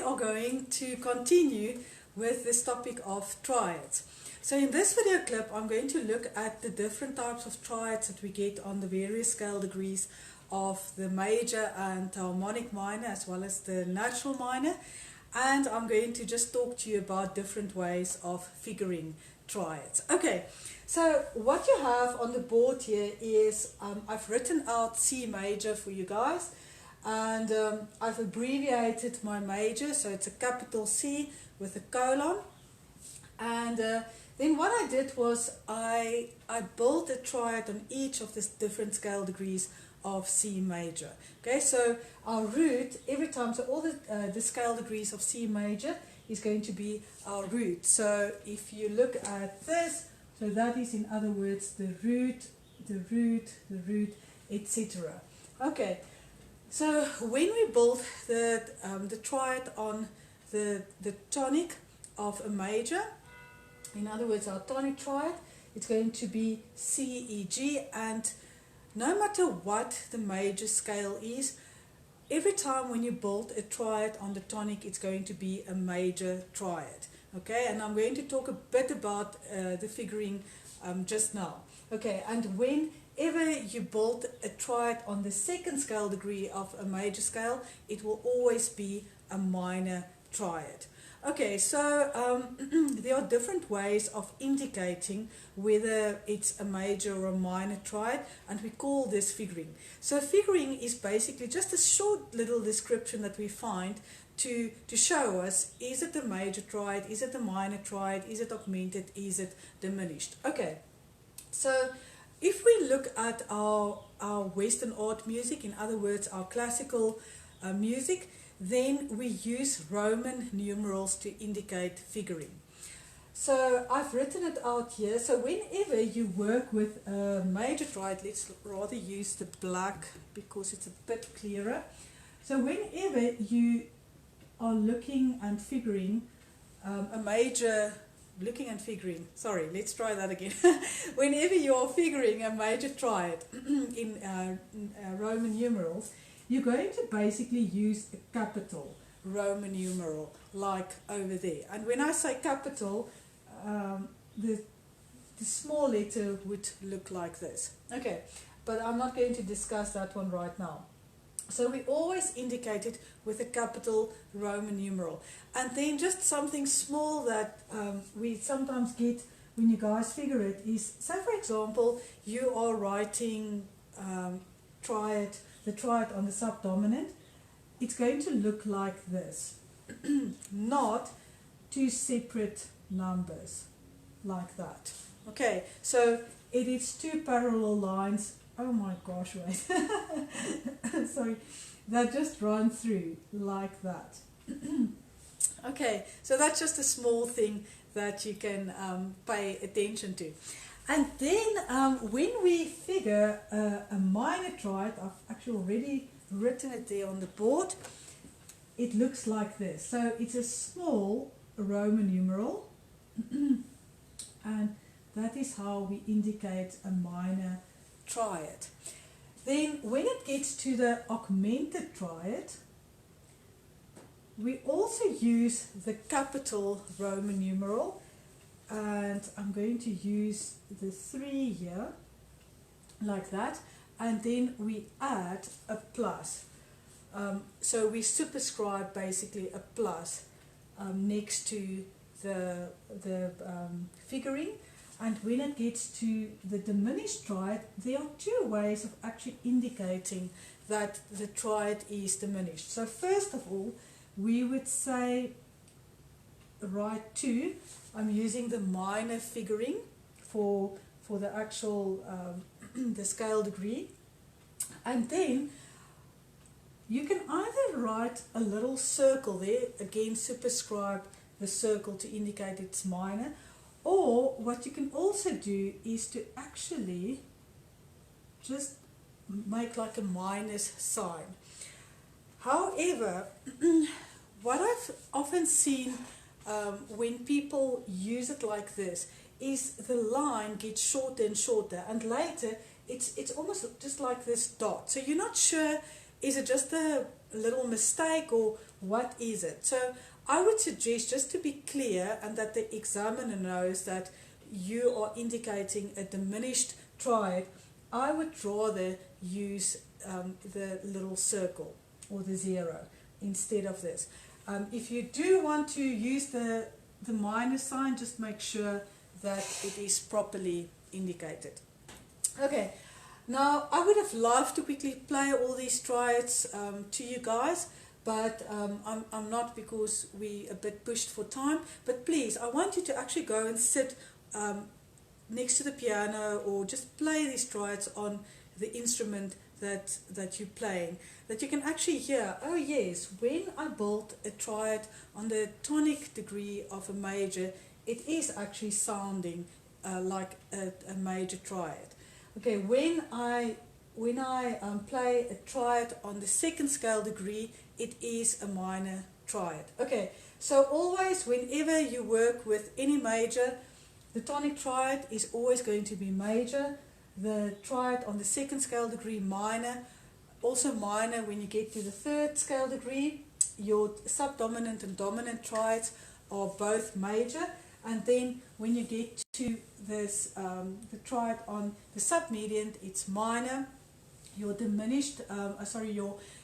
we are going to continue with this topic of triads. So in this video clip I'm going to look at the different types of triads that we get on the various scale degrees of the major and harmonic minor as well as the natural minor, and I'm going to just talk to you about different ways of figuring triads. Okay, so what you have on the board here is I've written out C major for you guys, and I've abbreviated my major, so it's a capital C with a colon. And then what I did was I built a triad on each of the different scale degrees of C major. Okay, so our root every time, so all the scale degrees of C major is going to be our root. So if you look at this, so that is in other words the root, the root, the root, etc. Okay, so when we build the triad on the tonic of a major, in other words our tonic triad, it's going to be C, E, G, and no matter what the major scale is, every time when you build a triad on the tonic, it's going to be a major triad. Okay, and I'm going to talk a bit about the figuring just now. Okay, and whenever you build a triad on the second scale degree of a major scale, it will always be a minor triad. Okay, so there are different ways of indicating whether it's a major or a minor triad, and we call this figuring. So figuring is basically just a short little description that we find to show us, is it a major triad, is it a minor triad, is it augmented, is it diminished. Okay, so if we look at our Western art music, in other words our classical music, then we use Roman numerals to indicate figuring. So I've written it out here. So whenever you work with a major triad, let's rather use the black because it's a bit clearer. So whenever you are looking and figuring a major, sorry, let's try that again. Whenever you are figuring a major triad in Roman numerals, you're going to basically use a capital Roman numeral like over there. And when I say capital, the small letter would look like this. Okay, but I'm not going to discuss that one right now. So we always indicate it with a capital Roman numeral. And then just something small that we sometimes get when you guys figure it is, say for example, you are writing the triad on the subdominant, it's going to look like this. Not two separate numbers like that. Okay, so it is two parallel lines. Oh my gosh, wait. Sorry, that just run through like that. Okay, so that's just a small thing that you can pay attention to. And then when we figure a minor triad, I've actually already written it there on the board, it looks like this. So it's a small Roman numeral, and that is how we indicate a minor triad. Then when it gets to the augmented triad, we also use the capital Roman numeral, and I'm going to use the 3 here, like that, and then we add a plus. So we superscribe basically a plus next to the figuring. And when it gets to the diminished triad, there are two ways of actually indicating that the triad is diminished. So first of all, we would say right 2, I'm using the minor figuring for the actual the scale degree, and then you can either write a little circle there, again superscribe the circle to indicate it's minor, or what you can also do is to actually just make like a minus sign. However, what I've often seen when people use it like this is the line gets shorter and shorter, and later it's almost just like this dot. So you're not sure, is it just a little mistake, or what is it? So I would suggest, just to be clear and that the examiner knows that you are indicating a diminished triad, I would rather use the little circle or the 0 instead of this. If you do want to use the minor sign, just make sure that it is properly indicated. Okay, now I would have loved to quickly play all these triads to you guys, but I'm not, because we're a bit pushed for time. But please, I want you to actually go and sit next to the piano or just play these triads on the instrument that you're playing, that you can actually hear, oh yes, when I build a triad on the tonic degree of a major, it is actually sounding like a major triad. Okay, when I play a triad on the second scale degree, it is a minor triad. Okay, so always whenever you work with any major, the tonic triad is always going to be major. The triad on the second scale degree, minor. Also minor when you get to the third scale degree. Your subdominant and dominant triads are both major. And then when you get to this, the triad on the submediant, it's minor. Your diminished,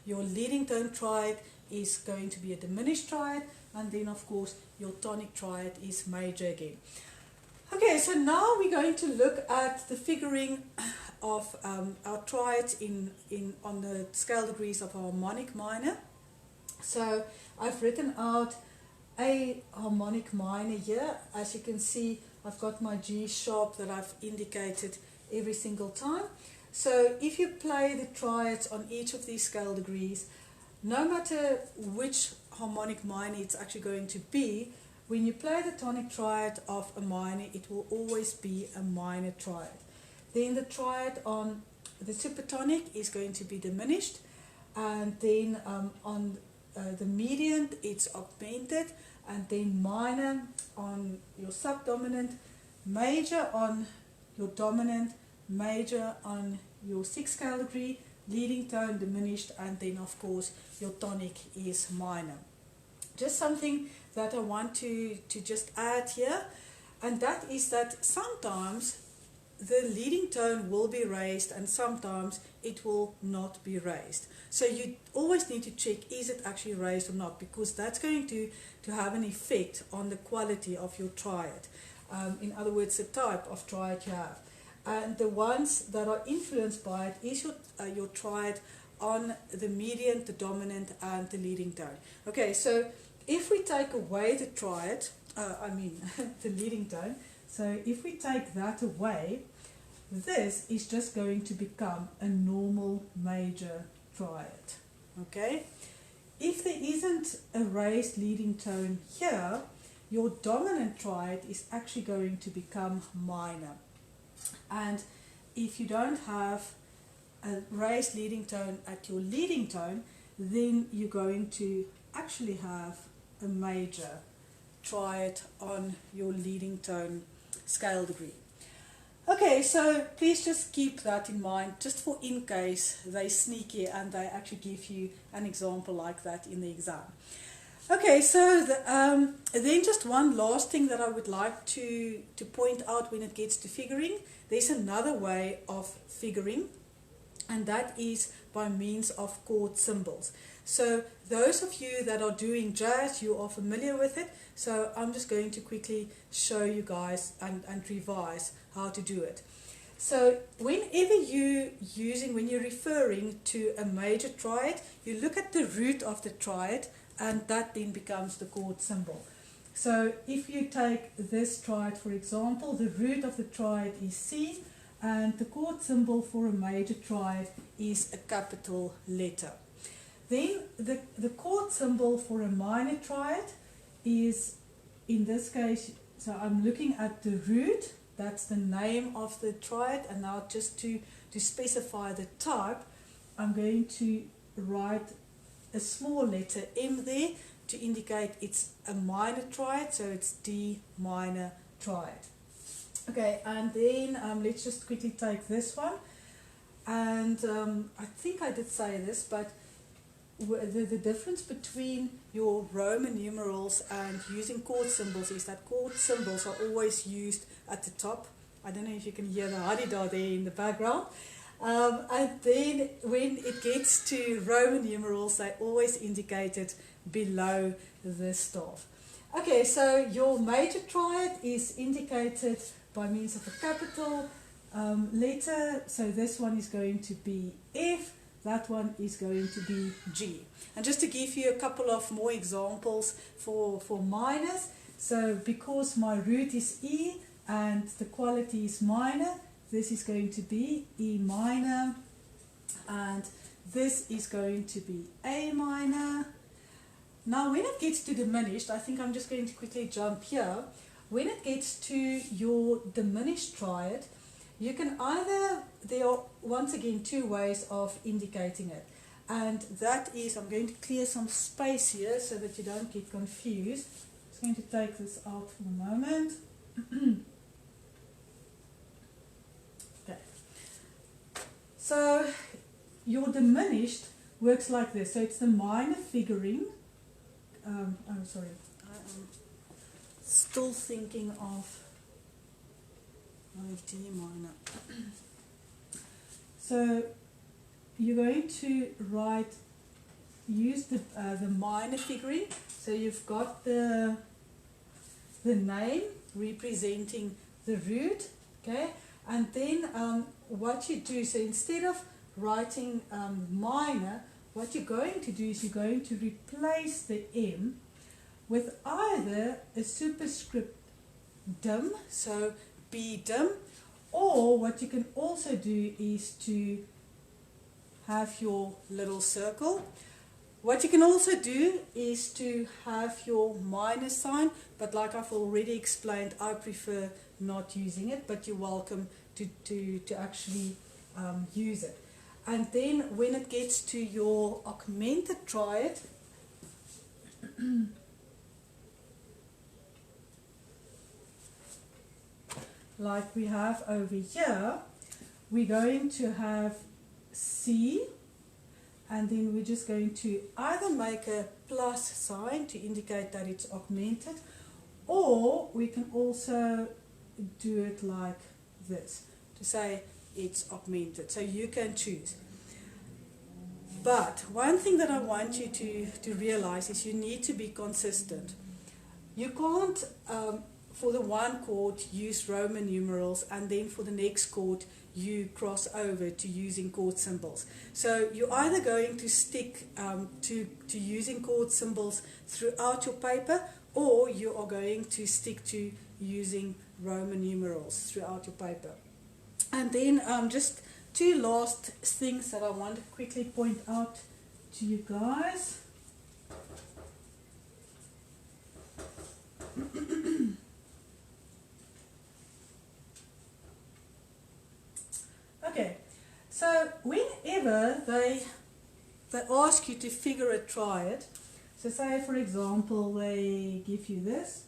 your leading tone triad is going to be a diminished triad. And then of course your tonic triad is major again. Okay, so now we're going to look at the figuring of our triads on the scale degrees of our harmonic minor. So I've written out a harmonic minor here. As you can see, I've got my G sharp that I've indicated every single time. So if you play the triads on each of these scale degrees, no matter which harmonic minor it's actually going to be, when you play the tonic triad of a minor, it will always be a minor triad. Then the triad on the supertonic is going to be diminished, and then on the median it's augmented, and then minor on your subdominant, major on your dominant, major on your sixth scale degree, leading tone diminished, and then of course your tonic is minor. Just something that I want to just add here, and that is that sometimes the leading tone will be raised and sometimes it will not be raised. So you always need to check, is it actually raised or not, because that's going to have an effect on the quality of your triad. In other words, the type of triad you have. And the ones that are influenced by it is your triad on the median, the dominant, and the leading tone. Okay, so if we take away the triad, the leading tone, so if we take that away, this is just going to become a normal major triad. Okay? If there isn't a raised leading tone here, your dominant triad is actually going to become minor. And if you don't have a raised leading tone at your leading tone, then you're going to actually have a major triad on your leading tone scale degree. Okay, so please just keep that in mind, just for in case they sneaky and they actually give you an example like that in the exam. Okay, so then just one last thing that I would like to point out when it gets to figuring. There's another way of figuring, and that is by means of chord symbols. So those of you that are doing jazz, you are familiar with it. So I'm just going to quickly show you guys and revise how to do it. So whenever when you're referring to a major triad, you look at the root of the triad, and that then becomes the chord symbol. So if you take this triad, for example, the root of the triad is C, and the chord symbol for a major triad is a capital letter. Then the chord symbol for a minor triad is, in this case, so I'm looking at the root, that's the name of the triad, and now just to specify the type, I'm going to write a small letter M there to indicate it's a minor triad, so it's D minor triad. Okay, and then let's just quickly take this one, and I think I did say this, but the difference between your Roman numerals and using chord symbols is that chord symbols are always used at the top. I don't know if you can hear the hadida there in the background. And then when it gets to Roman numerals, they always indicated below the staff. Okay, so your major triad is indicated by means of a capital letter. So this one is going to be F, that one is going to be G. And just to give you a couple of more examples for minors, so because my root is E and the quality is minor, this is going to be E minor, and this is going to be A minor. Now when it gets to diminished, I think I'm just going to quickly jump here. When it gets to your diminished triad, you can either, there are once again two ways of indicating it. And that is, I'm going to clear some space here so that you don't get confused. I'm just going to take this out for a moment. Okay. So your diminished works like this. So it's the minor figuring. I'm sorry, I am still thinking of D minor. So you're going to use the minor figuring. So you've got the name representing the root, okay? And then what you do, so instead of writing minor, what you're going to do is you're going to replace the M with either a superscript dim, so B dim, or what you can also do is to have your little circle. What you can also do is to have your minus sign, but like I've already explained, I prefer not using it, but you're welcome to actually use it. And then when it gets to your augmented triad, like we have over here, we're going to have C, and then we're just going to either make a plus sign to indicate that it's augmented, or we can also do it like this to say it's augmented. So you can choose. But one thing that I want you to realize is you need to be consistent. You can't, for the one chord, use Roman numerals, and then for the next chord, you cross over to using chord symbols. So you're either going to stick to using chord symbols throughout your paper, or you are going to stick to using Roman numerals throughout your paper. And then just two last things that I want to quickly point out to you guys. Okay, so whenever they ask you to figure a triad, so say for example they give you this.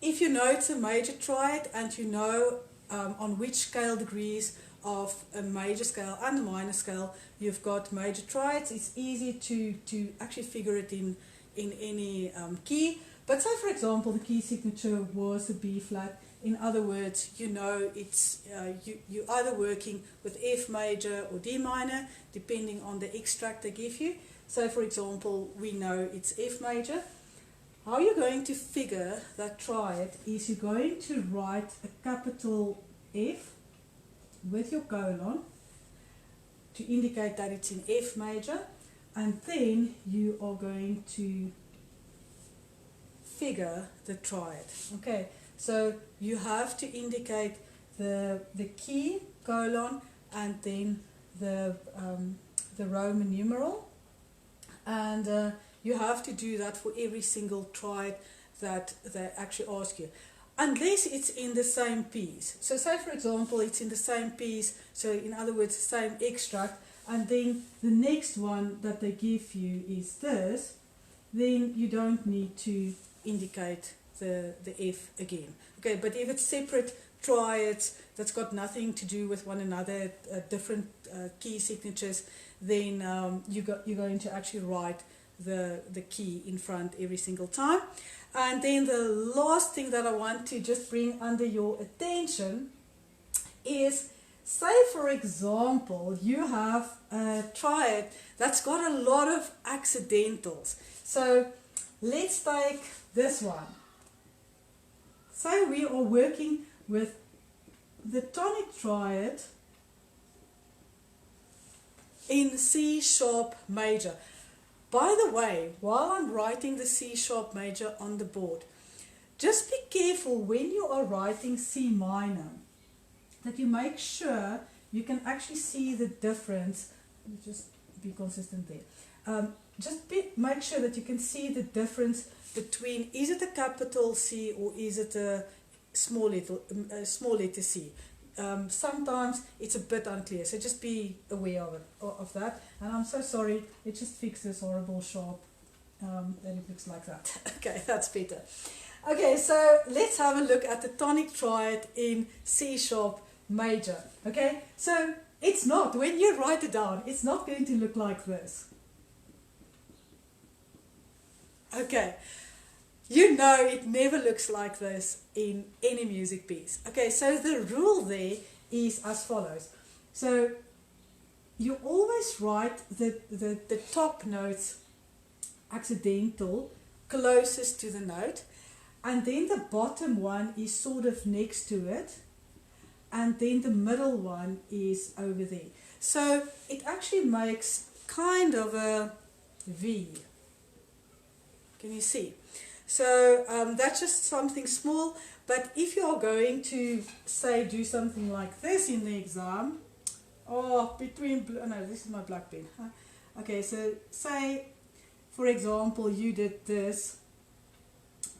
If you know it's a major triad and you know on which scale degrees of a major scale and a minor scale you've got major triads, it's easy to actually figure it in any key. But say for example the key signature was a B flat. In other words, you know it's you're either working with F major or D minor depending on the extract they give you. So for example we know it's F major. How you're going to figure that triad is you're going to write a capital F with your colon to indicate that it's in F major, and then you are going to figure the triad. Okay, so you have to indicate the key, colon, and then the Roman numeral, and you have to do that for every single triad that they actually ask you, unless it's in the same piece. So say for example it's in the same piece, so in other words the same extract, and then the next one that they give you is this, then you don't need to indicate the F again. Okay, but if it's separate triads that's got nothing to do with one another, different key signatures, then you're going to actually write the key in front every single time. And then the last thing that I want to just bring under your attention is, say for example, you have a triad that's got a lot of accidentals. So let's take this one. Say we are working with the tonic triad in C sharp major. By the way, while I'm writing the C sharp major on the board, just be careful when you are writing C minor that you make sure you can actually see the difference. Just be consistent there. Make sure that you can see the difference between, is it a capital C or is it a small letter C. Sometimes it's a bit unclear, so just be aware of that. And I'm so sorry, it just fixed this horrible sharp and it looks like that. Okay, that's better. Okay, so let's have a look at the tonic triad in C sharp major. Okay, so it's not, when you write it down, it's not going to look like this. Okay, you know it never looks like this in any music piece. Okay, so the rule there is as follows. So you always write the top notes accidental closest to the note, and then the bottom one is sort of next to it, and then the middle one is over there. So it actually makes kind of a V. Can you see? So that's just something small, but if you're going to, say, do something like this in the exam, no, this is my black pen. Huh? Okay, so say, for example, you did this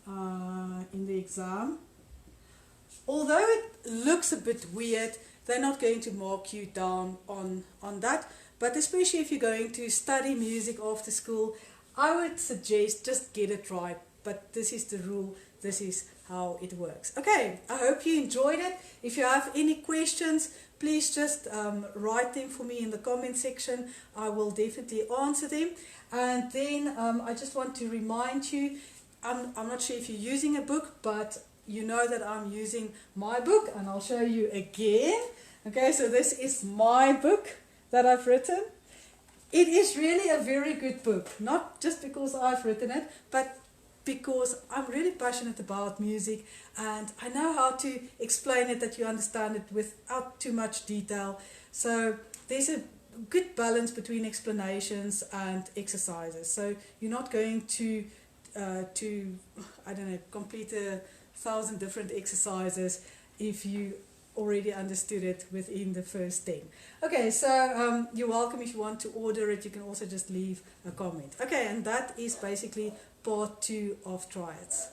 in the exam. Although it looks a bit weird, they're not going to mark you down on that, but especially if you're going to study music after school, I would suggest just get it right. But this is the rule, this is how it works. Okay, I hope you enjoyed it. If you have any questions, please just write them for me in the comment section. I will definitely answer them. And then I just want to remind you, I'm not sure if you're using a book, but you know that I'm using my book, and I'll show you again. Okay, so this is my book that I've written. It is really a very good book, not just because I've written it, but because I'm really passionate about music and I know how to explain it that you understand it without too much detail. So there's a good balance between explanations and exercises. So you're not going to I don't know, complete 1,000 different exercises if you already understood it within the first 10. Okay, so you're welcome. If you want to order it, you can also just leave a comment. Okay, and that is basically part 2 of Triads.